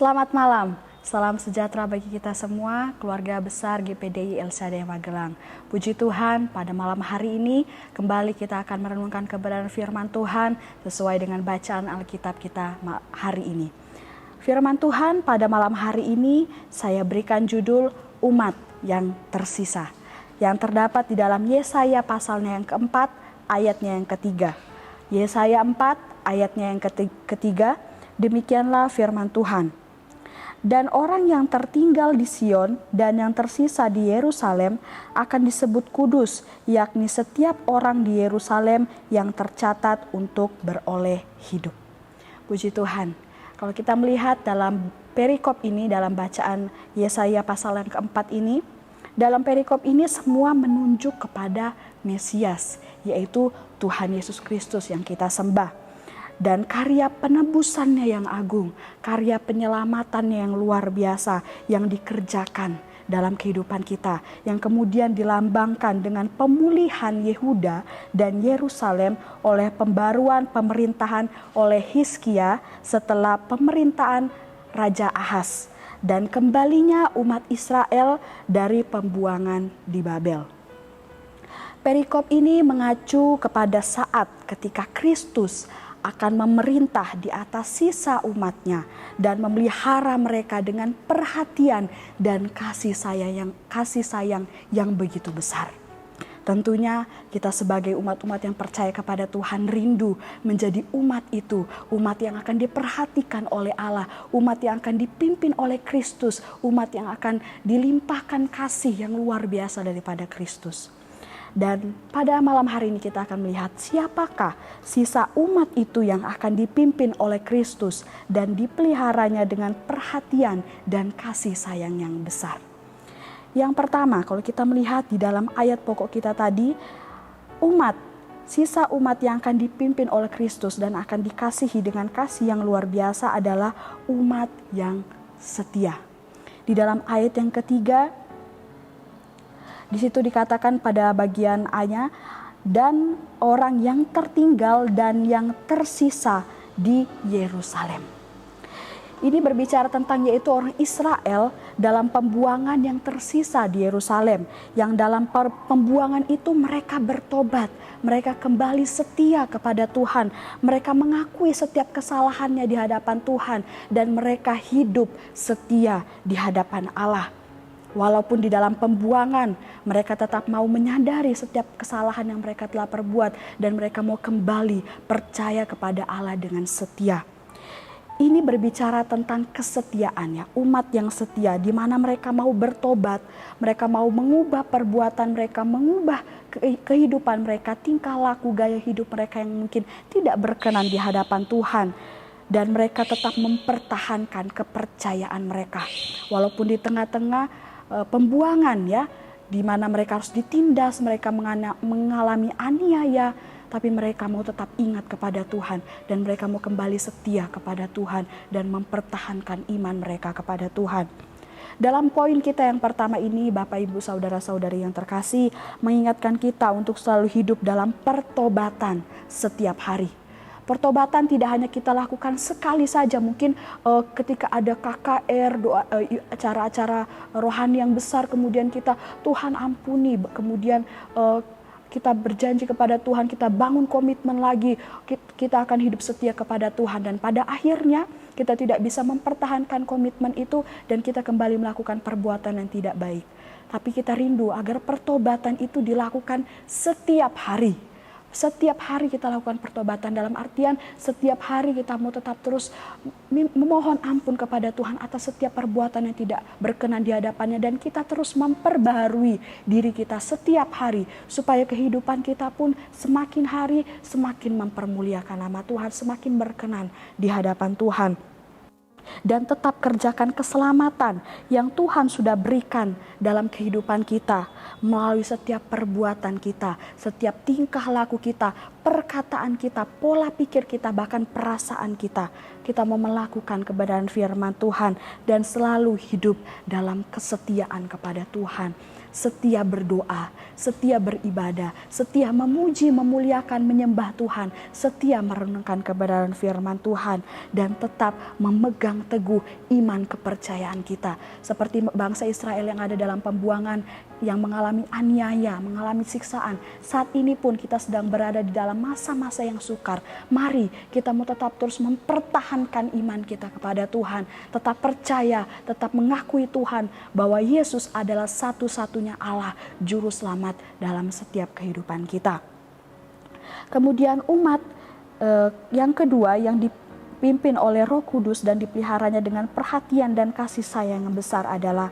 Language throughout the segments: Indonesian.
Selamat malam, salam sejahtera bagi kita semua, keluarga besar GPDI El Shaddai Magelang. Puji Tuhan, pada malam hari ini kembali kita akan merenungkan kebenaran firman Tuhan sesuai dengan bacaan Alkitab kita hari ini. Firman Tuhan pada malam hari ini saya berikan judul Umat yang Tersisa, yang terdapat di dalam Yesaya pasalnya yang keempat, ayatnya yang ketiga. Yesaya 4 ayatnya yang ketiga, demikianlah firman Tuhan. Dan orang yang tertinggal di Sion dan yang tersisa di Yerusalem akan disebut kudus, yakni setiap orang di Yerusalem yang tercatat untuk beroleh hidup. Puji Tuhan. Kalau kita melihat dalam perikop ini, dalam bacaan Yesaya pasal yang keempat ini, dalam perikop ini semua menunjuk kepada Mesias, yaitu Tuhan Yesus Kristus yang kita sembah. Dan karya penebusannya yang agung, karya penyelamatannya yang luar biasa yang dikerjakan dalam kehidupan kita, yang kemudian dilambangkan dengan pemulihan Yehuda dan Yerusalem oleh pembaruan pemerintahan oleh Hizkia setelah pemerintahan Raja Ahaz, dan kembalinya umat Israel dari pembuangan di Babel. Perikop ini mengacu kepada saat ketika Kristus akan memerintah di atas sisa umatnya dan memelihara mereka dengan perhatian dan kasih sayang yang begitu besar. Tentunya kita sebagai umat-umat yang percaya kepada Tuhan rindu menjadi umat itu, umat yang akan diperhatikan oleh Allah, umat yang akan dipimpin oleh Kristus, umat yang akan dilimpahkan kasih yang luar biasa daripada Kristus. Dan pada malam hari ini kita akan melihat siapakah sisa umat itu yang akan dipimpin oleh Kristus dan dipeliharanya dengan perhatian dan kasih sayang yang besar. Yang pertama, kalau kita melihat di dalam ayat pokok kita tadi, sisa umat yang akan dipimpin oleh Kristus dan akan dikasihi dengan kasih yang luar biasa adalah umat yang setia. Di dalam ayat yang ketiga, di situ dikatakan pada bagian A-nya, dan orang yang tertinggal dan yang tersisa di Yerusalem. Ini berbicara tentang yaitu orang Israel dalam pembuangan yang tersisa di Yerusalem. Yang dalam pembuangan itu mereka bertobat, mereka kembali setia kepada Tuhan. Mereka mengakui setiap kesalahannya di hadapan Tuhan dan mereka hidup setia di hadapan Allah. Walaupun di dalam pembuangan mereka tetap mau menyadari setiap kesalahan yang mereka telah perbuat dan mereka mau kembali percaya kepada Allah dengan setia. Ini berbicara tentang kesetiaannya, umat yang setia di mana mereka mau bertobat, mereka mau mengubah perbuatan mereka, mengubah kehidupan mereka, tingkah laku gaya hidup mereka yang mungkin tidak berkenan di hadapan Tuhan. Dan mereka tetap mempertahankan kepercayaan mereka. Walaupun di tengah-tengah pembuangan ya, di mana mereka harus ditindas, mereka mengalami aniaya, tapi mereka mau tetap ingat kepada Tuhan dan mereka mau kembali setia kepada Tuhan dan mempertahankan iman mereka kepada Tuhan. Dalam poin kita yang pertama ini, Bapak Ibu Saudara-saudari yang terkasih, mengingatkan kita untuk selalu hidup dalam pertobatan setiap hari. Pertobatan tidak hanya kita lakukan sekali saja, mungkin ketika ada KKR, doa, acara-acara rohani yang besar, kemudian kita Tuhan ampuni, kemudian kita berjanji kepada Tuhan, kita bangun komitmen lagi, kita akan hidup setia kepada Tuhan dan pada akhirnya kita tidak bisa mempertahankan komitmen itu dan kita kembali melakukan perbuatan yang tidak baik. Tapi kita rindu agar pertobatan itu dilakukan setiap hari. Setiap hari kita lakukan pertobatan, dalam artian setiap hari kita mau tetap terus memohon ampun kepada Tuhan atas setiap perbuatan yang tidak berkenan di hadapannya. Dan kita terus memperbaharui diri kita setiap hari supaya kehidupan kita pun semakin hari semakin mempermuliakan nama Tuhan, semakin berkenan di hadapan Tuhan. Dan tetap kerjakan keselamatan yang Tuhan sudah berikan dalam kehidupan kita melalui setiap perbuatan kita, setiap tingkah laku kita, perkataan kita, pola pikir kita, bahkan perasaan kita. Kita mau melakukan kebenaran firman Tuhan dan selalu hidup dalam kesetiaan kepada Tuhan. setia berdoa, setia beribadah, setia memuji, memuliakan, menyembah Tuhan, setia merenungkan kebenaran firman Tuhan, dan tetap memegang teguh iman kepercayaan kita. Seperti bangsa Israel yang ada dalam pembuangan, yang mengalami aniaya, mengalami siksaan. Saat ini pun kita sedang berada di dalam masa-masa yang sukar. Mari kita mau tetap terus mempertahankan iman kita kepada Tuhan. Tetap percaya, tetap mengakui Tuhan bahwa Yesus adalah satu-satunya Allah, Juru Selamat dalam setiap kehidupan kita. Kemudian umat yang kedua yang dipimpin oleh Roh Kudus dan dipeliharanya dengan perhatian dan kasih sayang yang besar adalah,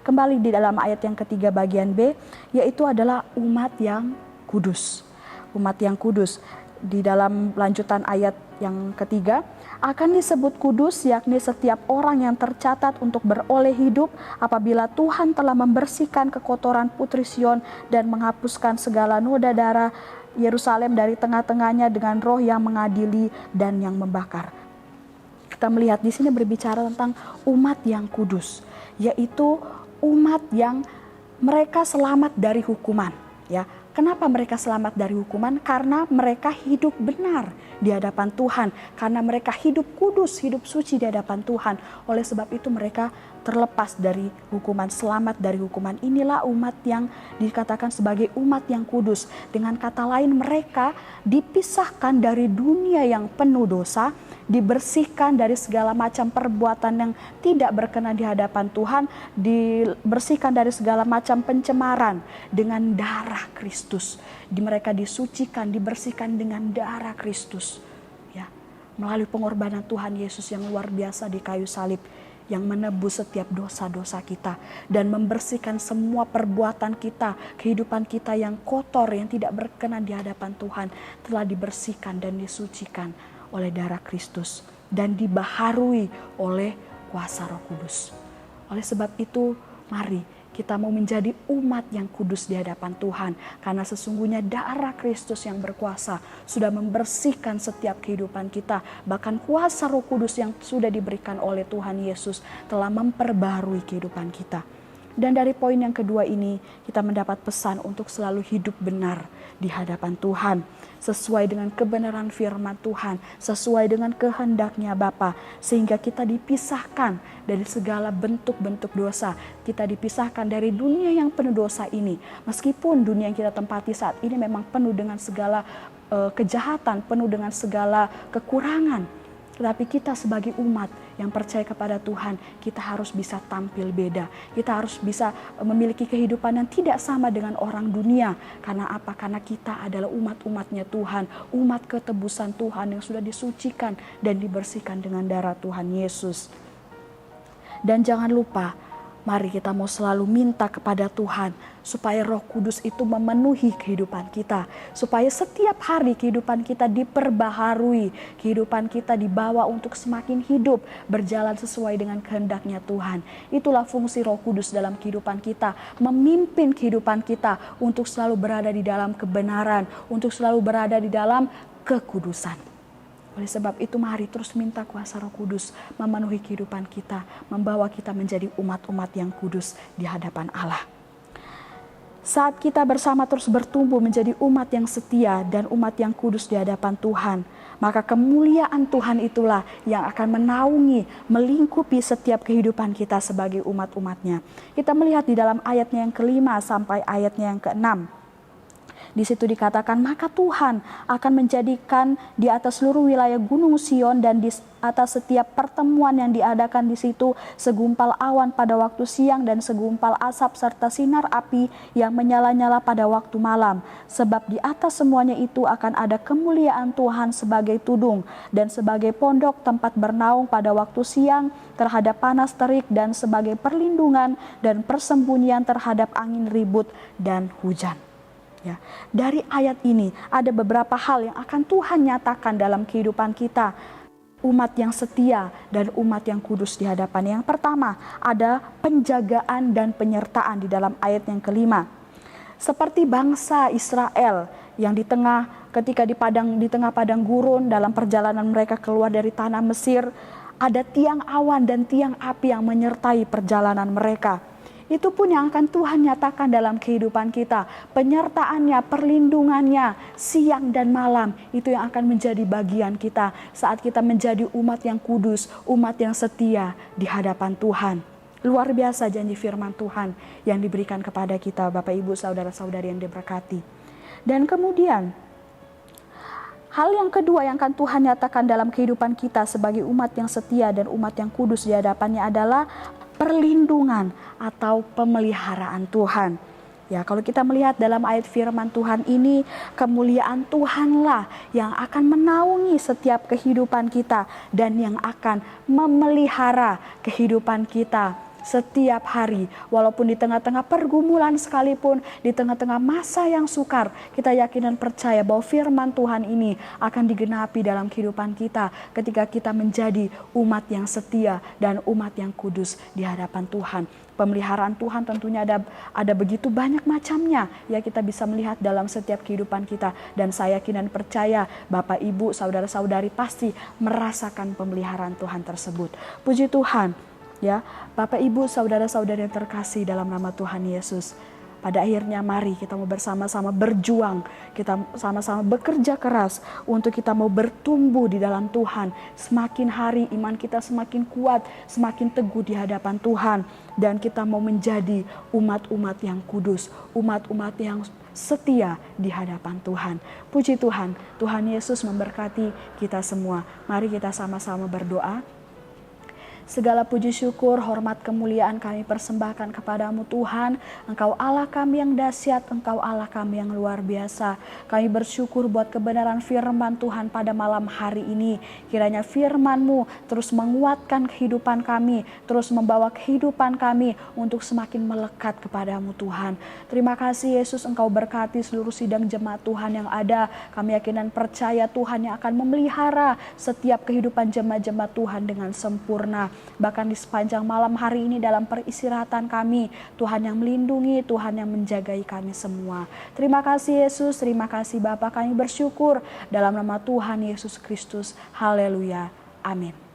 kembali di dalam ayat yang ketiga bagian B, yaitu adalah umat yang kudus. Umat yang kudus. Di dalam lanjutan ayat yang ketiga, akan disebut kudus, yakni setiap orang yang tercatat untuk beroleh hidup apabila Tuhan telah membersihkan kekotoran Putri Sion dan menghapuskan segala noda darah Yerusalem dari tengah-tengahnya dengan roh yang mengadili dan yang membakar. Kita melihat di sini berbicara tentang umat yang kudus, yaitu umat yang mereka selamat dari hukuman, ya. Kenapa mereka selamat dari hukuman? Karena mereka hidup benar di hadapan Tuhan, karena mereka hidup kudus, hidup suci di hadapan Tuhan. Oleh sebab itu mereka terlepas dari hukuman, selamat dari hukuman. Inilah umat yang dikatakan sebagai umat yang kudus. Dengan kata lain, mereka dipisahkan dari dunia yang penuh dosa, dibersihkan dari segala macam perbuatan yang tidak berkenan di hadapan Tuhan, dibersihkan dari segala macam pencemaran dengan darah Kristus. Mereka disucikan, dibersihkan dengan darah Kristus, ya, melalui pengorbanan Tuhan Yesus yang luar biasa di kayu salib, yang menebus setiap dosa-dosa kita dan membersihkan semua perbuatan kita, kehidupan kita yang kotor, yang tidak berkenan di hadapan Tuhan, telah dibersihkan dan disucikan oleh darah Kristus dan dibaharui oleh kuasa Roh Kudus. Oleh sebab itu, mari kita mau menjadi umat yang kudus di hadapan Tuhan, karena sesungguhnya darah Kristus yang berkuasa sudah membersihkan setiap kehidupan kita. Bahkan kuasa Roh Kudus yang sudah diberikan oleh Tuhan Yesus telah memperbarui kehidupan kita. Dan dari poin yang kedua ini, kita mendapat pesan untuk selalu hidup benar di hadapan Tuhan, sesuai dengan kebenaran firman Tuhan, sesuai dengan kehendaknya Bapa, sehingga kita dipisahkan dari segala bentuk-bentuk dosa. Kita dipisahkan dari dunia yang penuh dosa ini. Meskipun dunia yang kita tempati saat ini memang penuh dengan segala kejahatan, penuh dengan segala kekurangan. Tetapi kita sebagai umat yang percaya kepada Tuhan, kita harus bisa tampil beda. Kita harus bisa memiliki kehidupan yang tidak sama dengan orang dunia. Karena apa? Karena kita adalah umat-umatnya Tuhan, umat ketebusan Tuhan yang sudah disucikan dan dibersihkan dengan darah Tuhan Yesus. Dan jangan lupa, mari kita mau selalu minta kepada Tuhan supaya Roh Kudus itu memenuhi kehidupan kita. Supaya setiap hari kehidupan kita diperbaharui, kehidupan kita dibawa untuk semakin hidup, berjalan sesuai dengan kehendaknya Tuhan. Itulah fungsi Roh Kudus dalam kehidupan kita, memimpin kehidupan kita untuk selalu berada di dalam kebenaran, untuk selalu berada di dalam kekudusan. Oleh sebab itu mari terus minta kuasa Roh Kudus memenuhi kehidupan kita, membawa kita menjadi umat-umat yang kudus di hadapan Allah. Saat kita bersama terus bertumbuh menjadi umat yang setia dan umat yang kudus di hadapan Tuhan, maka kemuliaan Tuhan itulah yang akan menaungi, melingkupi setiap kehidupan kita sebagai umat-umatnya. Kita melihat di dalam ayatnya yang ke-5 sampai ayatnya yang ke-6. Di situ dikatakan, maka Tuhan akan menjadikan di atas seluruh wilayah Gunung Sion dan di atas setiap pertemuan yang diadakan di situ segumpal awan pada waktu siang dan segumpal asap serta sinar api yang menyala-nyala pada waktu malam. Sebab di atas semuanya itu akan ada kemuliaan Tuhan sebagai tudung dan sebagai pondok tempat bernaung pada waktu siang terhadap panas terik dan sebagai perlindungan dan persembunyian terhadap angin ribut dan hujan. Ya, dari ayat ini ada beberapa hal yang akan Tuhan nyatakan dalam kehidupan kita, umat yang setia dan umat yang kudus di hadapan. Yang pertama, ada penjagaan dan penyertaan di dalam ayat yang ke-5. Seperti bangsa Israel yang ketika di tengah padang gurun dalam perjalanan mereka keluar dari tanah Mesir, ada tiang awan dan tiang api yang menyertai perjalanan mereka. Itu pun yang akan Tuhan nyatakan dalam kehidupan kita. Penyertaannya, perlindungannya, siang dan malam, itu yang akan menjadi bagian kita saat kita menjadi umat yang kudus, umat yang setia di hadapan Tuhan. Luar biasa janji firman Tuhan yang diberikan kepada kita, Bapak Ibu, saudara-saudari yang diberkati. Dan kemudian, hal yang kedua yang akan Tuhan nyatakan dalam kehidupan kita sebagai umat yang setia dan umat yang kudus di hadapannya adalah perlindungan atau pemeliharaan Tuhan. Ya, kalau kita melihat dalam ayat firman Tuhan ini, kemuliaan Tuhanlah yang akan menaungi setiap kehidupan kita dan yang akan memelihara kehidupan kita setiap hari. Walaupun di tengah-tengah pergumulan sekalipun, di tengah-tengah masa yang sukar, kita yakin dan percaya bahwa firman Tuhan ini akan digenapi dalam kehidupan kita ketika kita menjadi umat yang setia dan umat yang kudus di hadapan Tuhan. Pemeliharaan Tuhan tentunya ada begitu banyak macamnya ya, kita bisa melihat dalam setiap kehidupan kita, dan saya yakin dan percaya Bapak Ibu saudara-saudari pasti merasakan pemeliharaan Tuhan tersebut. Puji Tuhan. Ya, Bapak Ibu saudara-saudari yang terkasih dalam nama Tuhan Yesus. Pada akhirnya mari kita mau bersama-sama berjuang, kita sama-sama bekerja keras untuk kita mau bertumbuh di dalam Tuhan. Semakin hari iman kita semakin kuat, semakin teguh di hadapan Tuhan. Dan kita mau menjadi umat-umat yang kudus, umat-umat yang setia di hadapan Tuhan. Puji Tuhan, Tuhan Yesus memberkati kita semua. Mari kita sama-sama berdoa. Segala puji syukur, hormat, kemuliaan kami persembahkan kepadamu Tuhan. Engkau Allah kami yang dahsyat, Engkau Allah kami yang luar biasa. Kami bersyukur buat kebenaran firman Tuhan pada malam hari ini. Kiranya firman-Mu terus menguatkan kehidupan kami, terus membawa kehidupan kami untuk semakin melekat kepadamu Tuhan. Terima kasih Yesus, Engkau berkati seluruh sidang jemaat Tuhan yang ada. Kami yakin dan percaya Tuhan yang akan memelihara setiap kehidupan jemaat-jemaat Tuhan dengan sempurna. Bahkan di sepanjang malam hari ini dalam peristirahatan kami, Tuhan yang melindungi, Tuhan yang menjagai kami semua. Terima kasih Yesus, terima kasih Bapa, kami bersyukur dalam nama Tuhan Yesus Kristus. Haleluya. Amin.